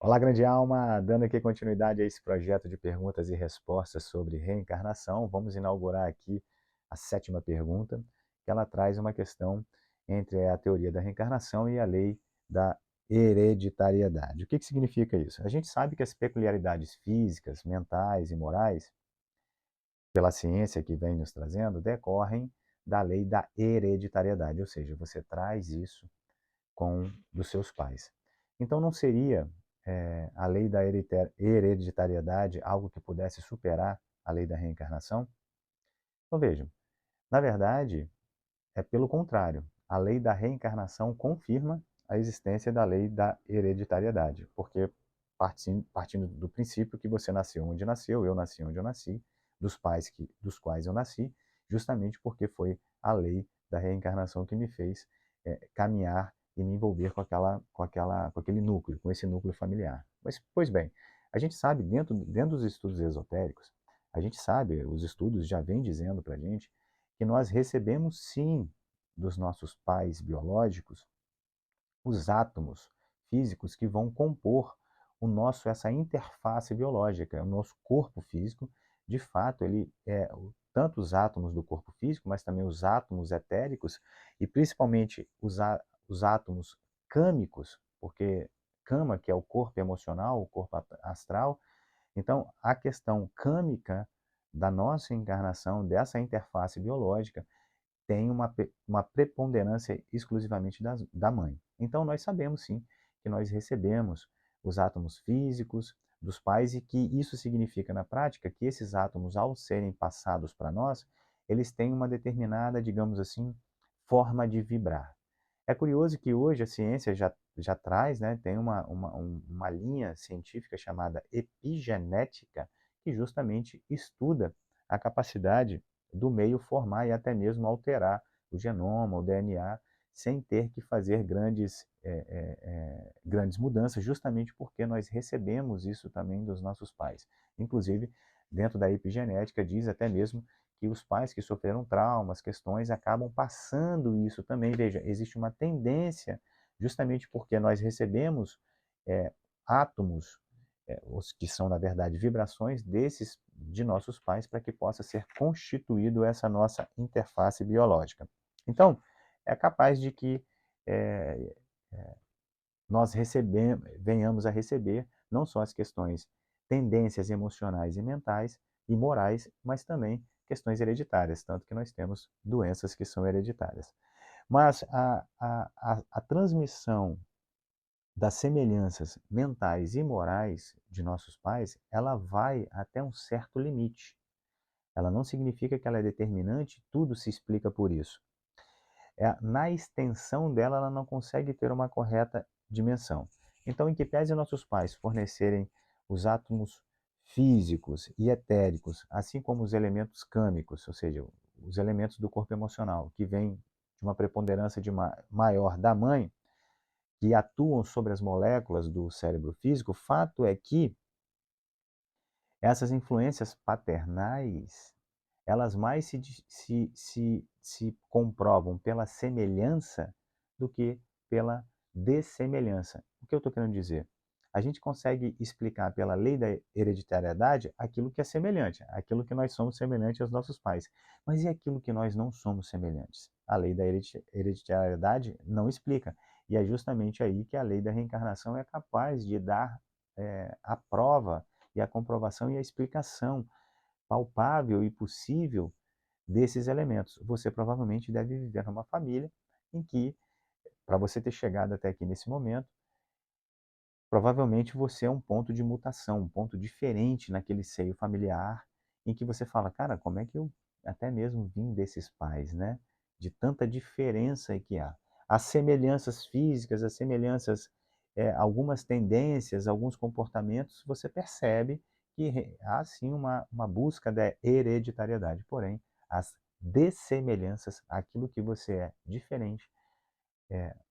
Olá, grande alma! Dando aqui continuidade a esse projeto de perguntas e respostas sobre reencarnação, vamos inaugurar aqui a sétima pergunta, que ela traz uma questão entre a teoria da reencarnação e a lei da hereditariedade. O que significa isso? A gente sabe que as peculiaridades físicas, mentais e morais, pela ciência que vem nos trazendo, decorrem da lei da hereditariedade, ou seja, você traz isso com dos seus pais. Então não seria a lei da hereditariedade algo que pudesse superar a lei da reencarnação? Então vejam, na verdade é pelo contrário. A lei da reencarnação confirma a existência da lei da hereditariedade, porque partindo do princípio que você nasceu onde nasceu, eu nasci onde eu nasci, dos pais dos quais eu nasci, justamente porque foi a lei da reencarnação que me fez caminhar e me envolver com aquele núcleo, com esse núcleo familiar. Mas, pois bem, a gente sabe, dentro dos estudos esotéricos, a gente sabe, os estudos já vêm dizendo para a gente, que nós recebemos sim dos nossos pais biológicos os átomos físicos que vão compor essa interface biológica, o nosso corpo físico. De fato, ele é tanto os átomos do corpo físico, mas também os átomos etéricos e principalmente os átomos câmicos, porque cama, que é o corpo emocional, o corpo astral. Então, a questão câmica da nossa encarnação, dessa interface biológica, tem uma preponderância exclusivamente da mãe. Então, nós sabemos sim que nós recebemos os átomos físicos dos pais e que isso significa na prática que esses átomos, ao serem passados para nós, eles têm uma determinada, digamos assim, forma de vibrar. É curioso que hoje a ciência já traz, né, tem uma linha científica chamada epigenética, que justamente estuda a capacidade do meio formar e até mesmo alterar o genoma, o DNA, sem ter que fazer grandes mudanças, justamente porque nós recebemos isso também dos nossos pais. Inclusive, dentro da epigenética, diz até mesmo que os pais que sofreram traumas, questões, acabam passando isso também. Veja, existe uma tendência, justamente porque nós recebemos é, átomos, os que são, na verdade, vibrações de nossos pais, para que possa ser constituído essa nossa interface biológica. Então, é capaz de que é, nós venhamos a receber não só as questões, tendências emocionais e mentais e morais, mas também questões hereditárias, tanto que nós temos doenças que são hereditárias. Mas a transmissão das semelhanças mentais e morais de nossos pais, ela vai até um certo limite. Ela não significa que ela é determinante, tudo se explica por isso. Na extensão dela, ela não consegue ter uma correta dimensão. Então, em que pese nossos pais fornecerem os átomos físicos e etéricos, assim como os elementos câmicos, ou seja, os elementos do corpo emocional, que vêm de uma preponderância maior da mãe, que atuam sobre as moléculas do cérebro físico, o fato é que essas influências paternais, elas mais se comprovam pela semelhança do que pela dessemelhança. O que eu estou querendo dizer? A gente consegue explicar pela lei da hereditariedade aquilo que é semelhante, aquilo que nós somos semelhantes aos nossos pais. Mas e aquilo que nós não somos semelhantes? A lei da hereditariedade não explica. E é justamente aí que a lei da reencarnação é capaz de dar a prova e a comprovação e a explicação palpável e possível desses elementos. Você provavelmente deve viver numa família em que, para você ter chegado até aqui nesse momento, provavelmente você é um ponto de mutação, um ponto diferente naquele seio familiar, em que você fala, cara, como é que eu até mesmo vim desses pais, né? De tanta diferença que há. As semelhanças físicas, as semelhanças, algumas tendências, alguns comportamentos, você percebe que há sim uma busca da hereditariedade. Porém, as dessemelhanças, aquilo que você é diferente,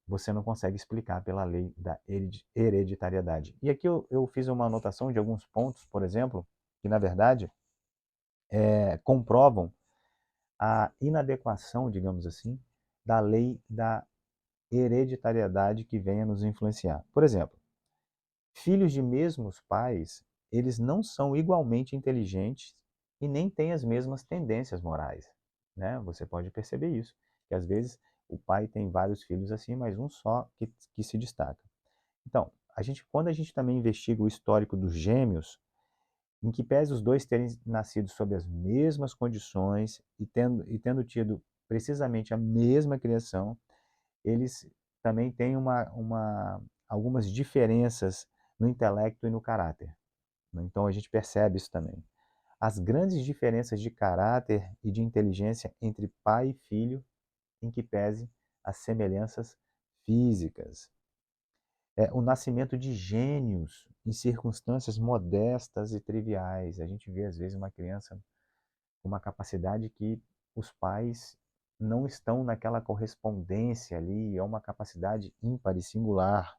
você não consegue explicar pela lei da hereditariedade. E aqui eu fiz uma anotação de alguns pontos, por exemplo, que na verdade comprovam a inadequação, digamos assim, da lei da hereditariedade que venha nos influenciar. Por exemplo, Filhos de mesmos pais, eles não são igualmente inteligentes e nem têm as mesmas tendências morais, né? Você pode perceber isso, que às vezes o pai tem vários filhos assim, mas um só que se destaca. Então, quando a gente também investiga o histórico dos gêmeos, em que pese os dois terem nascido sob as mesmas condições e tendo tido precisamente a mesma criação, eles também têm algumas diferenças no intelecto e no caráter, né? Então a gente percebe isso também. As grandes diferenças de caráter e de inteligência entre pai e filho, em que pese as semelhanças físicas. O nascimento de gênios em circunstâncias modestas e triviais. A gente vê, às vezes, uma criança com uma capacidade que os pais não estão naquela correspondência ali, é uma capacidade ímpar e singular,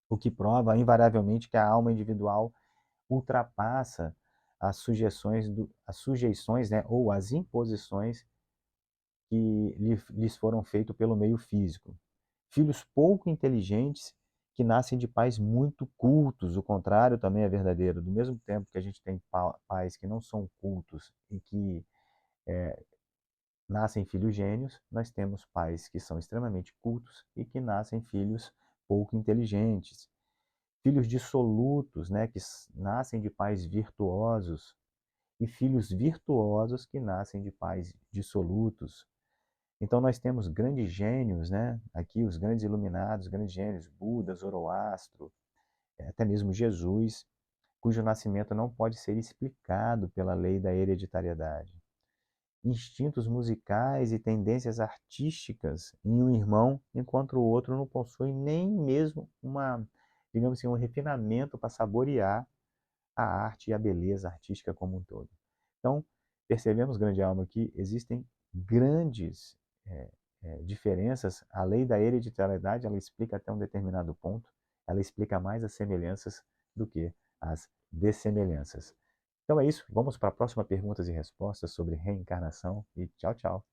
o que prova, invariavelmente, que a alma individual ultrapassa as sujeições, né, ou as imposições que lhes foram feitas pelo meio físico. Filhos pouco inteligentes que nascem de pais muito cultos, o contrário também é verdadeiro. Do mesmo tempo que a gente tem pais que não são cultos e que nascem filhos gênios, nós temos pais que são extremamente cultos e que nascem filhos pouco inteligentes. Filhos dissolutos, né, que nascem de pais virtuosos, e filhos virtuosos que nascem de pais dissolutos. Então nós temos grandes gênios, né? Aqui os grandes iluminados, grandes gênios, Buda, Zoroastro, até mesmo Jesus, cujo nascimento não pode ser explicado pela lei da hereditariedade. Instintos musicais e tendências artísticas em um irmão, enquanto o outro não possui nem mesmo digamos assim, um refinamento para saborear a arte e a beleza artística como um todo. Então, percebemos, grande alma, que existem grandes é, diferenças. A lei da hereditariedade, ela explica até um determinado ponto, ela explica mais as semelhanças do que as dessemelhanças. Então é isso, vamos para a próxima perguntas e respostas sobre reencarnação e tchau, tchau.